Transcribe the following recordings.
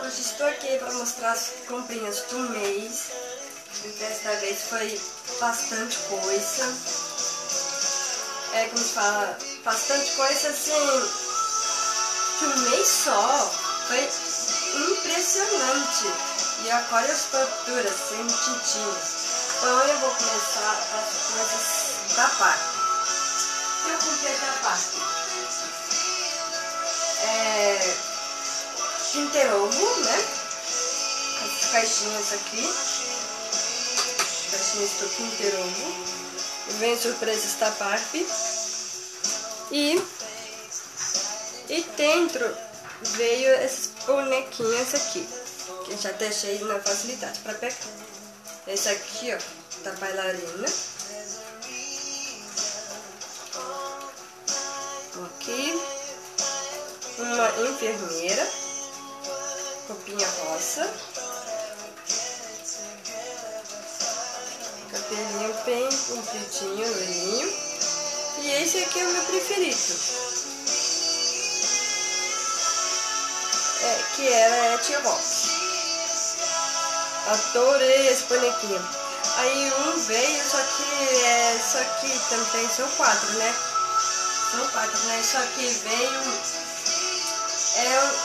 Hoje estou aqui para mostrar as comprinhas do mês. Desta vez foi bastante coisa. Como se fala, bastante coisa assim, de um mês só. Foi impressionante. E agora eu estou dura, sem tintinhas. Então eu vou começar as coisas da parte. Eu comprei da parte. Kinder Ovo, né? As caixinhas aqui. Caixinhas do Kinder Ovo. E vem surpresas da Barbie. E dentro veio essas bonequinhas aqui. Que eu já deixei na facilidade para pegar. Esse aqui, ó, da bailarina. Aqui. Uma enfermeira. Roupinha rosa. Cabelinho bem compridinho, lisinho. E esse aqui é o meu preferido. Que era a T-Rock. Adorei esse bonequinho. Aí um veio, só que também são quatro, né? São quatro, né? Só que veio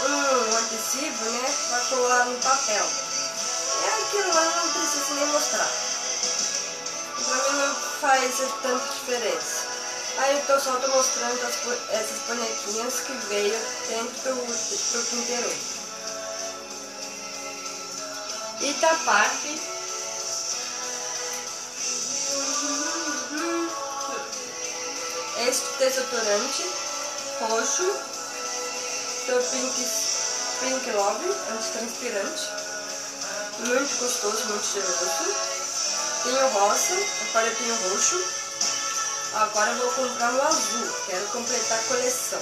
um adesivo, né? Pra colar no papel. Aquilo lá não preciso nem mostrar. Pra mim não faz tanta diferença. Aí eu só tô mostrando essas bonequinhas que veio dentro do Kinder Ovo. E da Barbie. Este desodorante roxo do Pink Love, antitranspirante. Muito gostoso, muito cheiroso. Tenho rosa, agora eu tenho roxo. Agora eu vou comprar um azul, quero completar a coleção.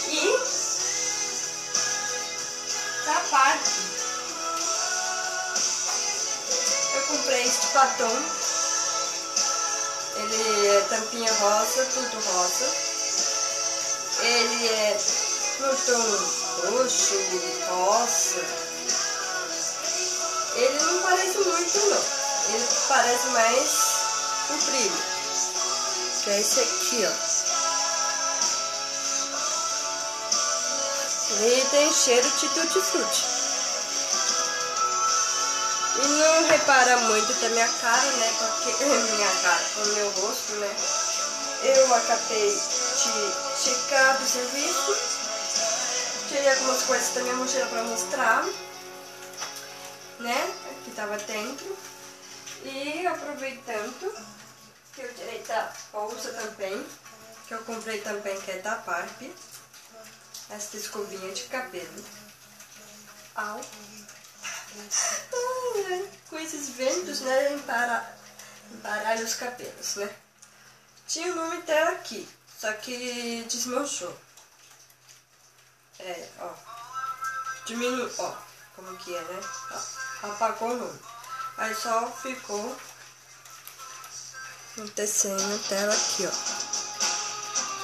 E da Barbie, eu comprei este batom. Ele é tampinha rosa, tudo rosa. Ele é no tom roxo, rosa. Ele não parece muito não. Ele parece mais o brilho. Que é esse aqui, ó. Ele tem cheiro de tutti-frutti. E não repara muito da minha cara, né? Porque minha cara, o meu rosto, né? Eu acabei de checar do serviço. Tirei algumas coisas da minha mochila pra mostrar, né? Que tava dentro. E aproveitando que eu tirei da bolsa também, que eu comprei também, que é da Barbie. Essa escovinha de cabelo. Au. Com esses ventos, né, embaralha os cabelos, né? Tinha o nome dela aqui, só que desmanchou. Ó. Diminuiu, ó. Como que é, né? Ó, apagou o nome. Aí só ficou o desenho dela aqui, ó.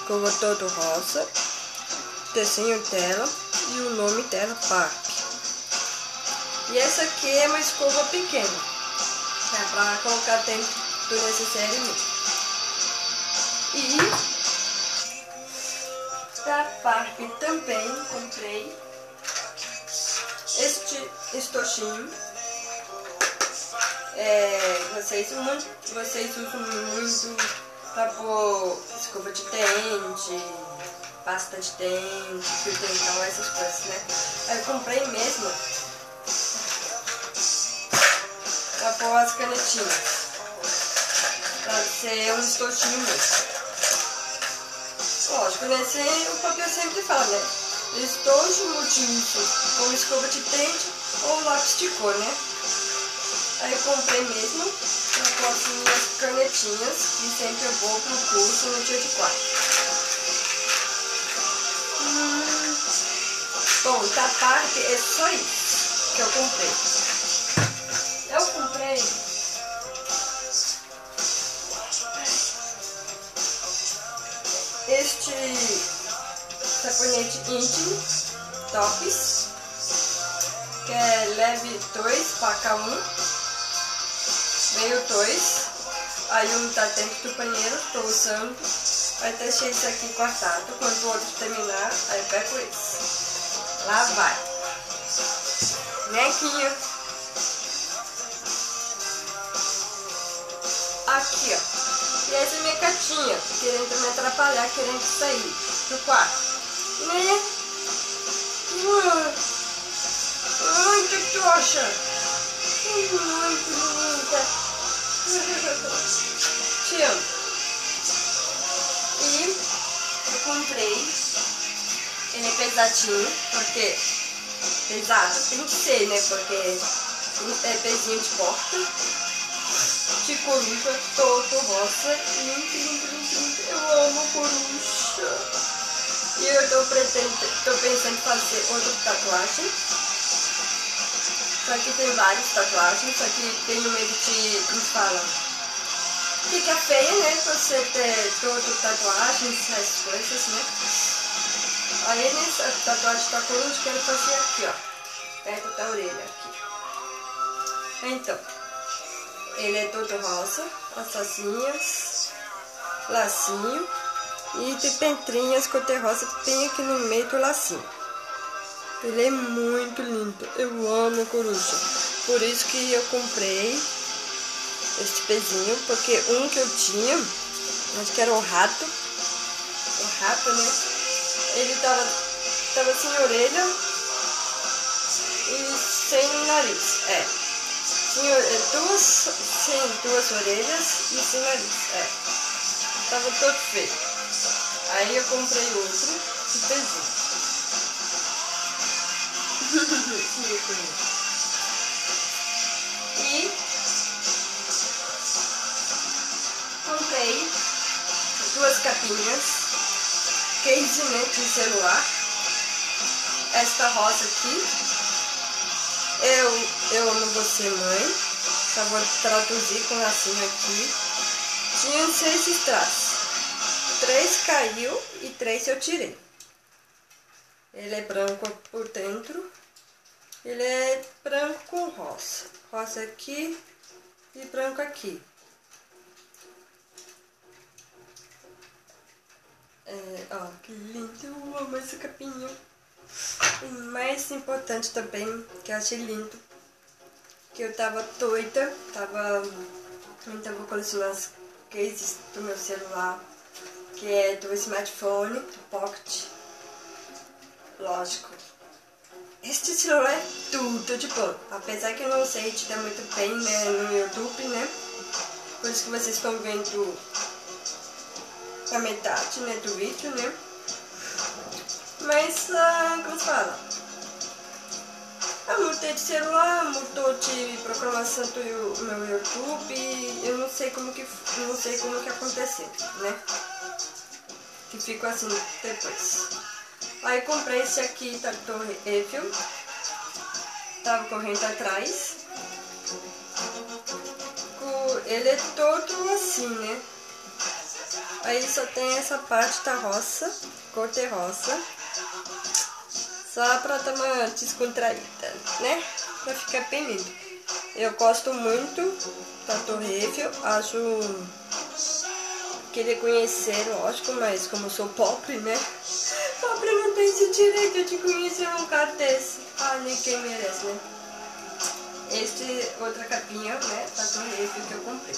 Ficou todo rosa. O desenho dela e o nome dela, Barbie. E essa aqui é uma escova pequena. É pra colocar dentro do necessário mesmo. E da Barbie também comprei este estojinho. Vocês usam muito pra pôr escova de dente, pasta de dente, fio dental, essas coisas, né? Aí eu comprei mesmo pra pôr as canetinhas, pra ser um estojinho mesmo. Lógico, né? O papel sempre fala, né? Estojo multiuso com escova de dente ou lápis de cor, né? Aí eu comprei mesmo pra pôr as minhas canetinhas, que sempre eu vou pro curso no dia de quarta. Bom, da Barbie é só isso que eu comprei. Eu comprei este sabonete íntimo, Tops. que é leve 2, paca 1. Veio 2. Aí um tá dentro do banheiro, tô usando. Vai deixar esse aqui cortado. Quando o outro terminar, aí eu pego esse. Lá vai. Nequinho. Aqui, ó. E essa é minha gatinha, querendo me atrapalhar, querendo sair do quarto. Né? Ai, que trouxa. Muito linda. Te amo. E eu comprei. Ele é pesadinho, porque pesado tem que ser, né? Porque é pezinho de porta, de coruja, todo rosa, lindo. Eu amo coruja. E eu tô pensando em fazer outra tatuagem. Só que tem várias tatuagens, só que tenho medo de, como fala, fica feia, né? Você ter todas tatuagens, essas coisas, né? Aí nessa tatuagem da coruja, quero fazer aqui, ó, perto da orelha, aqui. Então, ele é todo rosa, as asinhas, lacinho, e tem pentrinhas cor-de-rosa bem aqui no meio do lacinho. Ele é muito lindo, eu amo coruja. Por isso que eu comprei este pezinho, porque um que eu tinha, acho que era o rato, né? Ele tava sem orelha e sem nariz, tinha duas orelhas e sem nariz, tava todo feio. Aí eu comprei outro de pezinho. E comprei duas capinhas, case, né, de celular. Esta rosa aqui, eu amo você, mãe. Só vou traduzir com lacinho aqui. Tinha 6 strass, 3 caiu e 3 eu tirei. Ele é branco por dentro. Ele é branco com rosa. Rosa aqui e branco aqui. Ó, que lindo. Eu amo esse capinho. E mais importante também, que eu achei lindo, que eu tava doida. Então vou colecionar as cases do meu celular, que é do smartphone, do Pocket. Lógico. Este celular é tudo de bom, apesar que eu não sei editar muito bem, né, no YouTube, né, por isso que vocês estão vendo a metade, né, do vídeo, né, mas, como se fala, eu mudei de celular, mudou de programação do meu YouTube, eu não sei como que aconteceu, né, que ficou assim depois. Aí comprei esse aqui da Torre Eiffel, tava correndo atrás, ele é todo assim, né, aí só tem essa parte da roça, cor-de-rosa, só pra dar uma descontraída, né, pra ficar bem lindo. Eu gosto muito da Torre Eiffel, acho, queria conhecer, lógico, mas como eu sou pobre, né, pobre não tem esse direito de conhecer um lugar desse. Ah, ninguém merece, né? Outra capinha, né? Da Torre Eiffel que eu comprei.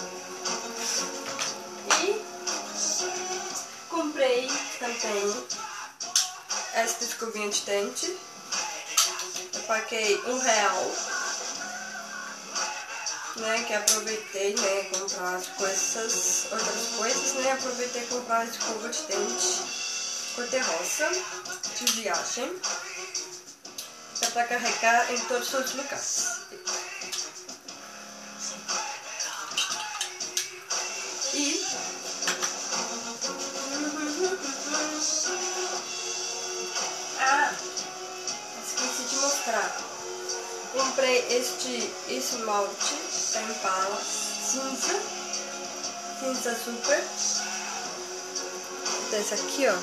E comprei também essa escovinha de dente. Eu paguei R$1, né? Que aproveitei, né? Comprar outras coisas, né? Aproveitei comprar a escova de dente cor-de-rosa, de viagem, é para carregar em todos os lugares. E esqueci de mostrar. Comprei este esmalte da Impala, cinza super, desse aqui, ó.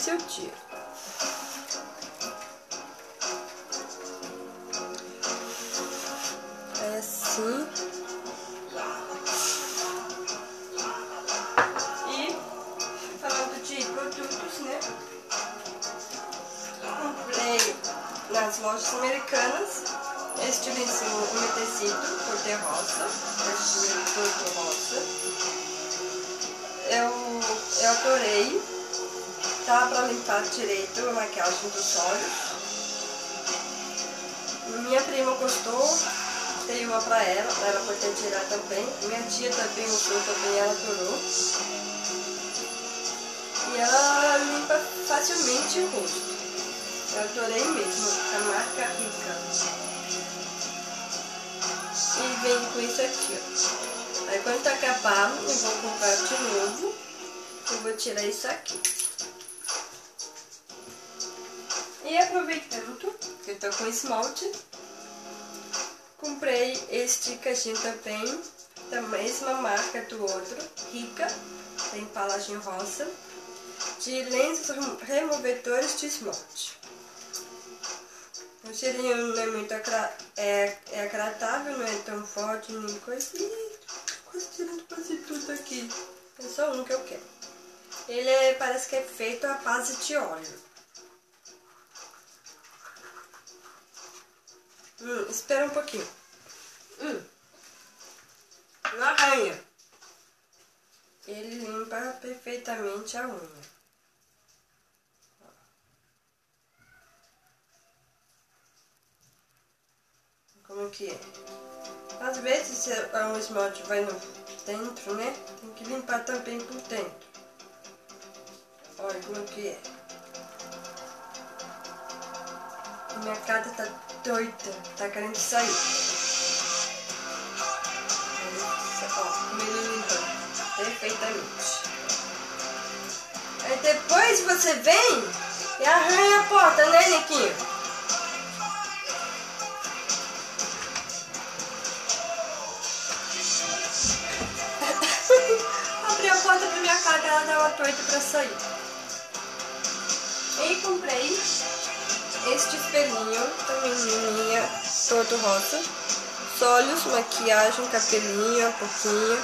depois eu tiro. É assim. E falando de produtos, né? Comprei nas lojas americanas este lençol umedecido cor-de-rosa, este cor-de-rosa. Eu adorei, tá pra limpar direito a maquiagem dos olhos. Minha prima gostou, dei uma pra ela pode tirar também. Minha tia também usou, também ela adorou. E ela limpa facilmente o rosto. Eu adorei mesmo, a marca Rica. E vem com isso aqui, ó. Aí quando acabar, eu vou comprar de novo. Eu vou tirar isso aqui. E aproveitando que eu tô com esmalte, comprei este cachinho também, da mesma marca do outro, Rica, tem embalagem rosa, de lenços removedores de esmalte. O cheirinho não é muito agradável, não é tão forte, nem coisa. Ih, quase tirando quase tudo aqui. É só um que eu quero. Ele parece que é feito à base de óleo. Espera um pouquinho. Não arranha. Ele limpa perfeitamente a unha. Como que é? Às vezes o esmalte vai no dentro, né? Tem que limpar também por dentro. Olha como que é. Minha cara tá doida, tá querendo sair. Ó, como ele limpa perfeitamente. Aí depois você vem e arranha a porta, né, Niquinho? Abri a porta pra minha cara, ela tava doida pra sair. E comprei este espelhinho da menininha, todo rosa. Os olhos, maquiagem, cabelinho, a pouquinho.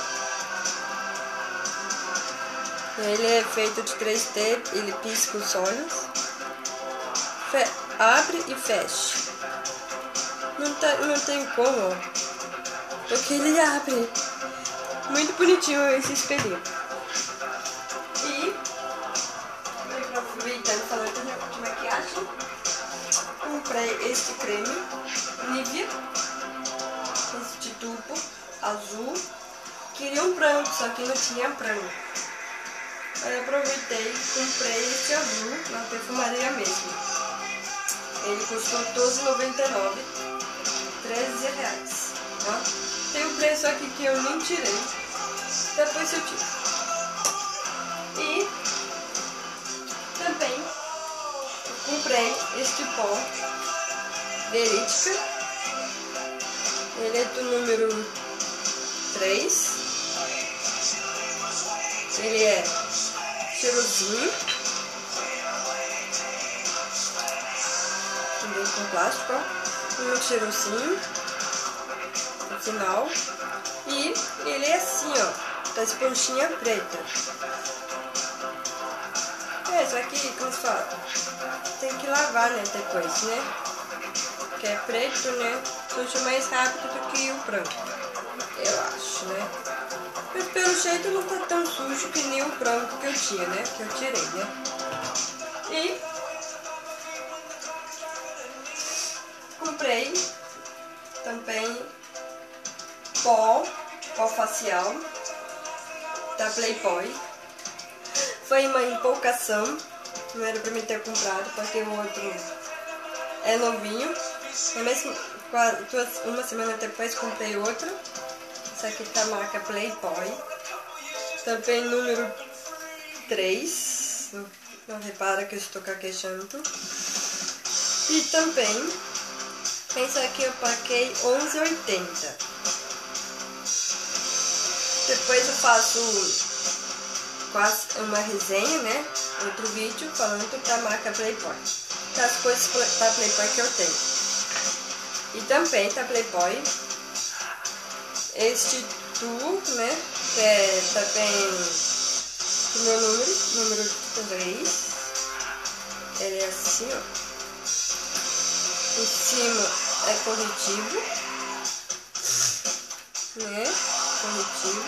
Ele é feito de 3D, ele pisca os olhos. Abre e fecha. Não tem como, porque ele abre. Muito bonitinho esse espelhinho. E, aproveitando, falando de maquiagem, comprei este creme Nivea, este tubo azul. Queria um branco, só que não tinha branco. Aí aproveitei e comprei este azul na perfumaria mesmo. Ele custou R$12,99, R$13. Ó. Tem um preço aqui que eu nem tirei. Depois eu tiro. E também comprei este pó Verídica. Ele é do número 3. Ele é cheirosinho. Também com plástico, ó. Um cheirosinho. No final. E ele é assim, ó. Da esponjinha preta. Só que, como se fala, tem que lavar, né, depois, né? Que é preto, né? Suja mais rápido do que o branco. Eu acho, né? Mas pelo jeito não tá tão sujo que nem o branco que eu tinha, né? Que eu tirei, né? E comprei também pó facial da Playboy. Foi uma empolgação, não era pra mim ter comprado, porque o outro é novinho. Eu mesmo, uma semana depois comprei outro. Essa aqui tá a marca Playboy. Também número 3. Não repara que eu estou caquejando. E também, essa aqui eu paguei R$11,80. Depois eu faço quase uma resenha, né? outro vídeo falando da marca Playboy, das coisas da Playboy que eu tenho. E também da Playboy, este tour, né, que é também o meu número 3, ele é assim, ó, em cima é corretivo, né, corretivo,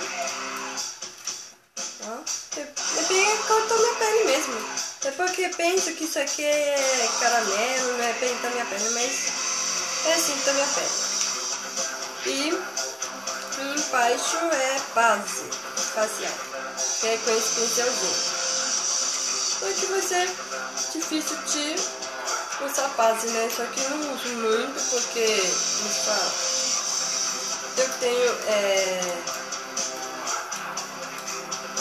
ó, é bem a cor da minha pele mesmo, é porque penso que isso aqui é caramelo, não é bem da minha pele, mas é assim da minha pele. E embaixo é base facial, que é com esse pincelzinho. Só que vai ser difícil de usar base, né? Só que eu não uso muito porque eu tenho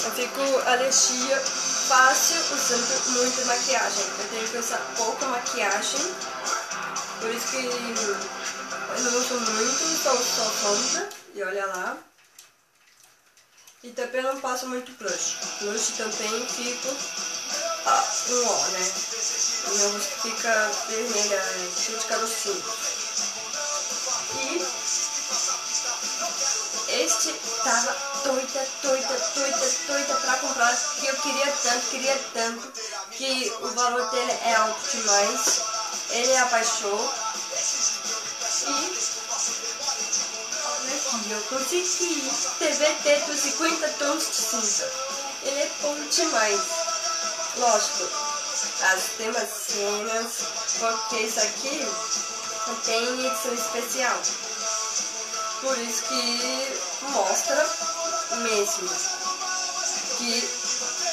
eu fico alergia fácil usando muita maquiagem. Eu tenho que usar pouca maquiagem, por isso que eu não uso muito, só uso sombra. E olha lá. E também não passo muito blush. Blush também fico um ó, né? Meu rosto fica vermelha, cheio de carocinho. E este tava doida pra comprar, que eu queria tanto, que o valor dele é alto demais. Ele abaixou. E eu consegui TVT dos 50 tons de cinza. Ele é bom demais. Lógico, tem umas cenas, porque isso aqui tem edição especial. Por isso que mostra mesmo que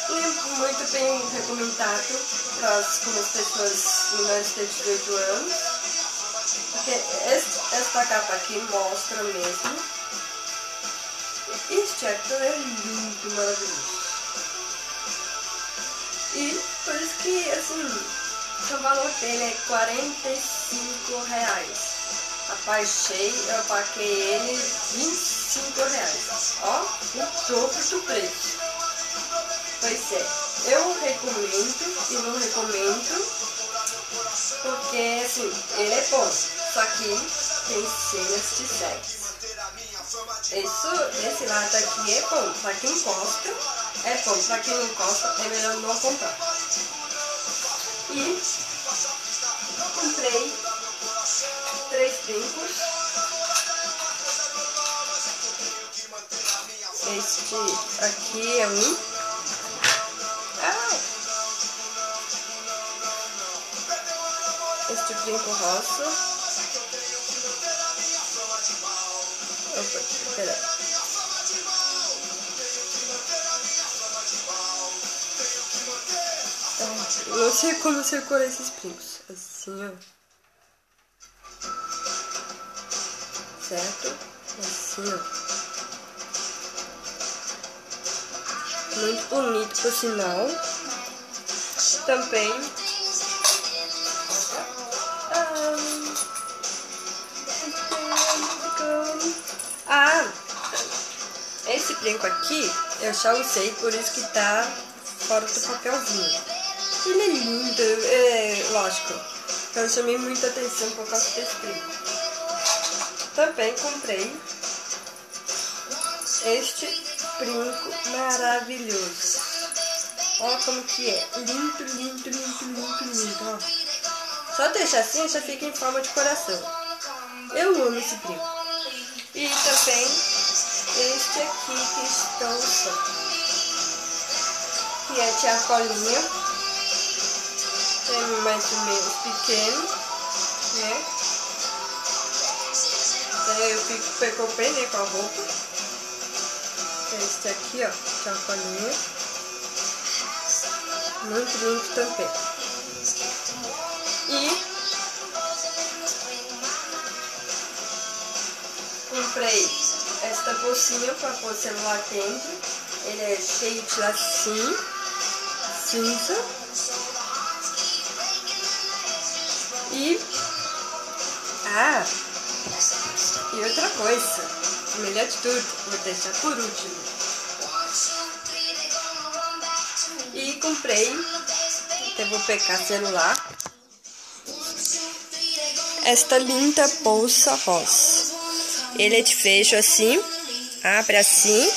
não é muito bem recomendado para as pessoas menores de 18 anos. Porque esta capa aqui mostra mesmo. Este ator é lindo, maravilhoso. E por isso que, assim, o valor dele é R$45. Eu paguei ele R$25. Ó, o dobro do preço. Pois é, eu recomendo e não recomendo, porque, assim, ele é bom. Só que tem cenas de sexo. Esse lado aqui é bom. Pra quem gosta, é bom. Pra quem não gosta, é melhor não comprar. E comprei 3 brincos. Este aqui é um. Este brinco rosa. Opa, peraí. Não sei como circular esses brincos. Assim, ó. Certo? Assim, ó. Muito bonito, por sinal. Também. Esse brinco aqui eu já usei, por isso que tá fora do papelzinho. Ele é lindo, lógico. Eu chamei muita atenção por causa desse brinco. Também comprei este brinco maravilhoso. Olha como que é. Lindo, lindo, lindo, lindo, lindo. Ó. Só deixar assim já fica em forma de coração. Eu amo esse brinco. E também este aqui que estou usando, que é de argolinha, tem mais ou menos pequeno, né? Daí eu pegou bem, né, com a roupa. Este aqui, ó, de argolinha, muito lindo também. E comprei esta bolsinha para pôr o celular dentro. Ele é cheio de lacinho cinza. E outra coisa, o melhor de tudo, vou deixar por último. E aqui comprei, eu vou pegar celular, esta linda bolsa rosa. Ele é de fecho assim, abre assim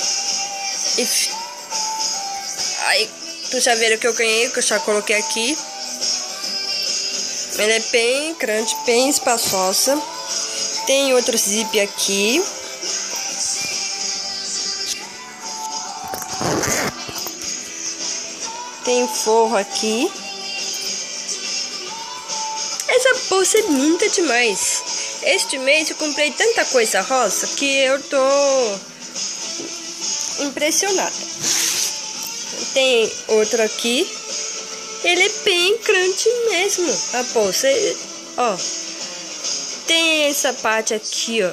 e aí tu já viram que eu ganhei, que eu já coloquei aqui. Ela é bem grande, bem espaçosa. Tem outro zip aqui. Tem forro aqui. Essa bolsa é linda demais. Este mês eu comprei tanta coisa rosa que eu tô impressionada. Tem outro aqui. Ele é bem grande mesmo, a bolsa. Ó, tem essa parte aqui, ó,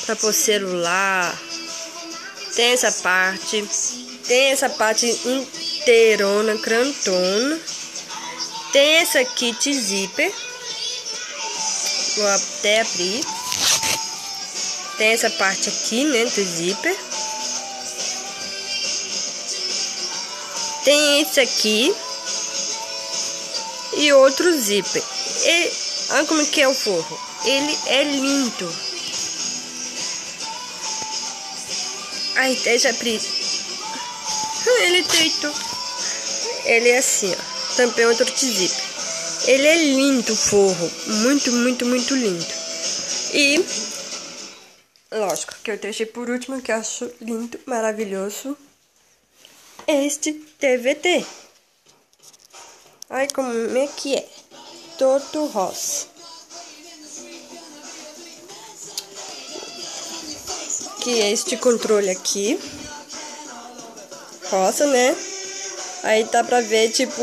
pra pôr celular. Tem essa parte inteirona, grandona. Tem essa aqui de zíper. Vou até abrir. Tem essa parte aqui, né, do zíper. Tem esse aqui. E outro zíper. E, olha como que é o forro. Ele é lindo. Ai, deixa abrir. Ele deitou. Ele é assim, ó. Também outro de zíper. Ele é lindo o forro. Muito, muito, muito lindo. E, lógico, que eu deixei por último, que eu acho lindo, maravilhoso. Este TVT. Olha como é que é. Todo rosa. Que é este controle aqui. Rosa, né? Aí dá pra ver, tipo,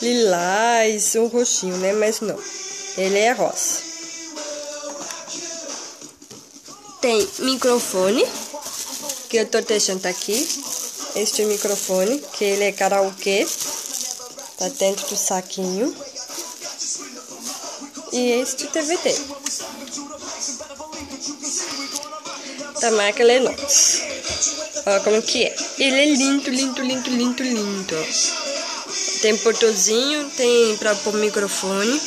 lilás, um roxinho, né? Mas não. Ele é rosa. Tem microfone, que eu tô deixando aqui. Este microfone, que ele é karaokê. Tá dentro do saquinho. E este TVT. Da marca Lennox. Olha como que é. Ele é lindo, lindo, lindo, lindo, lindo. Tem botãozinho, tem pra pôr microfone.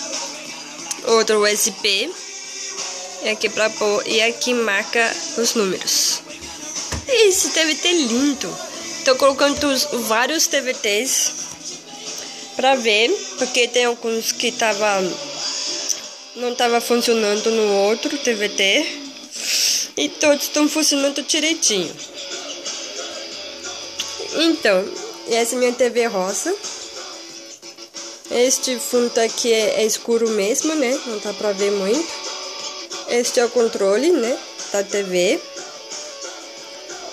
Outro USB. E aqui pra pôr. E aqui marca os números. Esse TVT é lindo. Tô colocando vários TVTs pra ver, porque tem alguns que não tava funcionando no outro TVT e todos estão funcionando direitinho. Então, essa é minha TV rosa. Este fundo aqui é escuro mesmo, né? Não dá pra ver muito. Este é o controle, né? Da TV.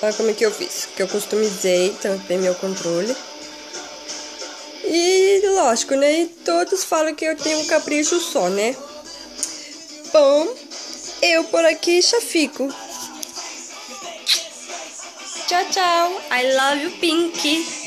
Olha como é que eu fiz. Que eu customizei também meu controle. E lógico, né? E todos falam que eu tenho um capricho só, né? Bom, eu por aqui já fico. Tchau, tchau. I love you, Pinky.